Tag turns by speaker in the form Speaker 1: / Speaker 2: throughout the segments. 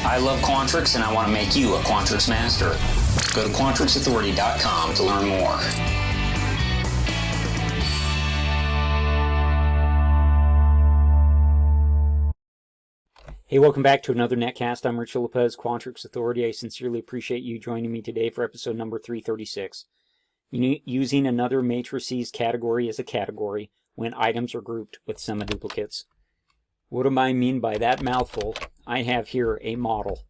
Speaker 1: I love Quantrix and I want to make you a Quantrix master. Go to QuantrixAuthority.com to learn more.
Speaker 2: Hey, welcome back to another netcast. I'm Rich Lopez, Quantrix Authority. I sincerely appreciate you joining me today for episode number 336. Using another matrices category as a category when items are grouped with semi-duplicates. What do I mean by that mouthful? I have here a model.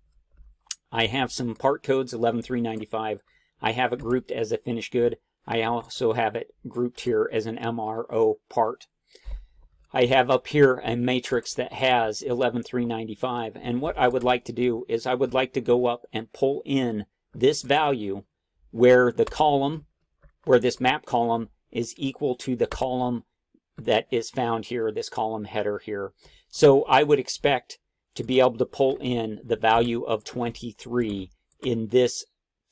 Speaker 2: I have some part codes, 11395. I have it grouped as a finished good. I also have it grouped here as an MRO part. I have up here a matrix that has 11395, and what I would like to do is I would like to go up and pull in this value where the column, where this map column is equal to the column that is found here, this column header here. So I would expect to be able to pull in the value of 23 in this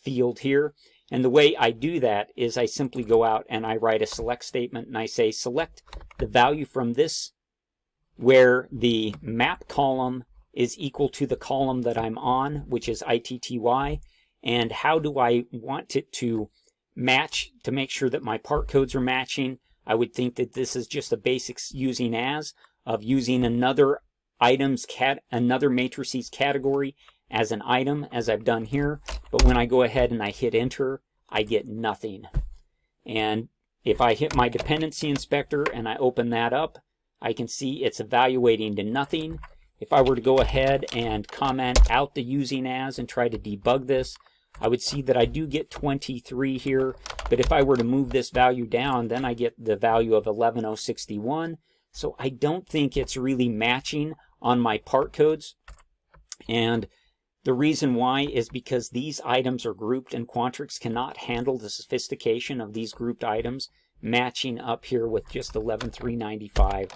Speaker 2: field here. And the way I do that is I simply go out and I write a select statement and I say select the value from this where the map column is equal to the column that I'm on, which is ITTY, and how do I want it to match to make sure that my part codes are matching. I would think that this is just a basic using as of using another another matrices category as an item, as I've done here. But when I go ahead and I hit enter, I get nothing. And if I hit my dependency inspector and I open that up, I can see it's evaluating to nothing. If I were to go ahead and comment out the using as and try to debug this, I would see that I do get 23 here, but if I were to move this value down, then I get the value of 11061. So I don't think it's really matching on my part codes. And the reason why is because these items are grouped and Quantrix cannot handle the sophistication of these grouped items matching up here with just 11395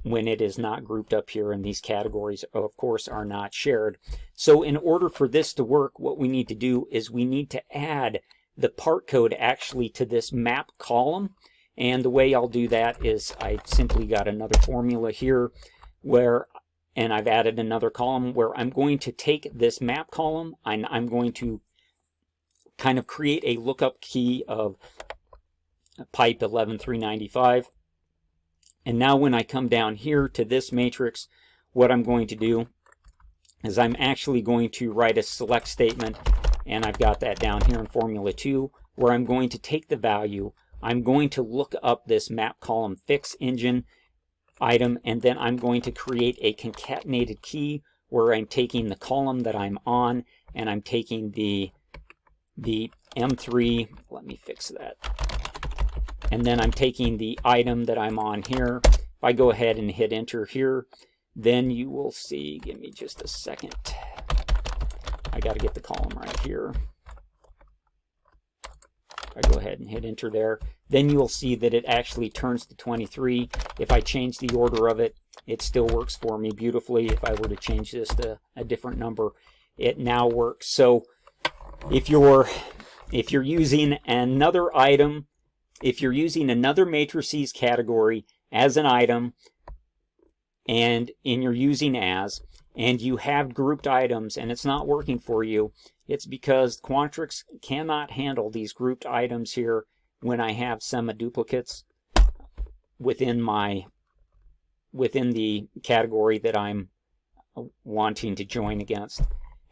Speaker 2: when it is not grouped up here, and these categories of course are not shared. So in order for this to work, what we need to do is we need to add the part code actually to this map column. And the way I'll do that is I've simply got another formula here and I've added another column where I'm going to take this map column and I'm going to kind of create a lookup key of pipe 11395. And now when I come down here to this matrix, what I'm going to do is I'm actually going to write a select statement, and I've got that down here in Formula 2, where I'm going to take the value, I'm going to look up this map column fix engine item, and then I'm going to create a concatenated key where I'm taking the column that I'm on, and I'm taking the M3, let me fix that. And then I'm taking the item that I'm on here. If I go ahead and hit enter here, then you will see, give me just a second. I got to get the column right here. If I go ahead and hit enter there, then you will see that it actually turns to 23. If I change the order of it, it still works for me beautifully. If I were to change this to a different number, it now works. So if you're using another item, if you're using another matrices category as an item and you're using as, and you have grouped items and it's not working for you, it's because Quantrix cannot handle these grouped items here when I have semi-duplicates within the category that I'm wanting to join against.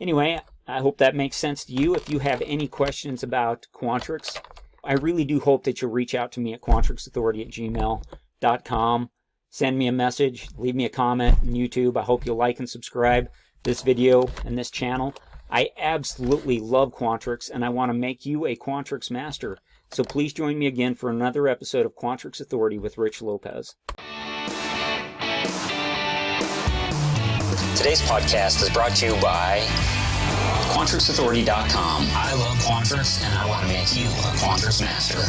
Speaker 2: Anyway, I hope that makes sense to you. If you have any questions about Quantrix, I really do hope that you'll reach out to me at quantrixauthority@gmail.com. Send me a message, leave me a comment on YouTube. I hope you'll like and subscribe this video and this channel. I absolutely love Quantrix, and I want to make you a Quantrix master. So please join me again for another episode of Quantrix Authority with Rich Lopez.
Speaker 1: Today's podcast is brought to you by QuantrixAuthority.com. I love Quantrix and I want to make you a Quantrix master.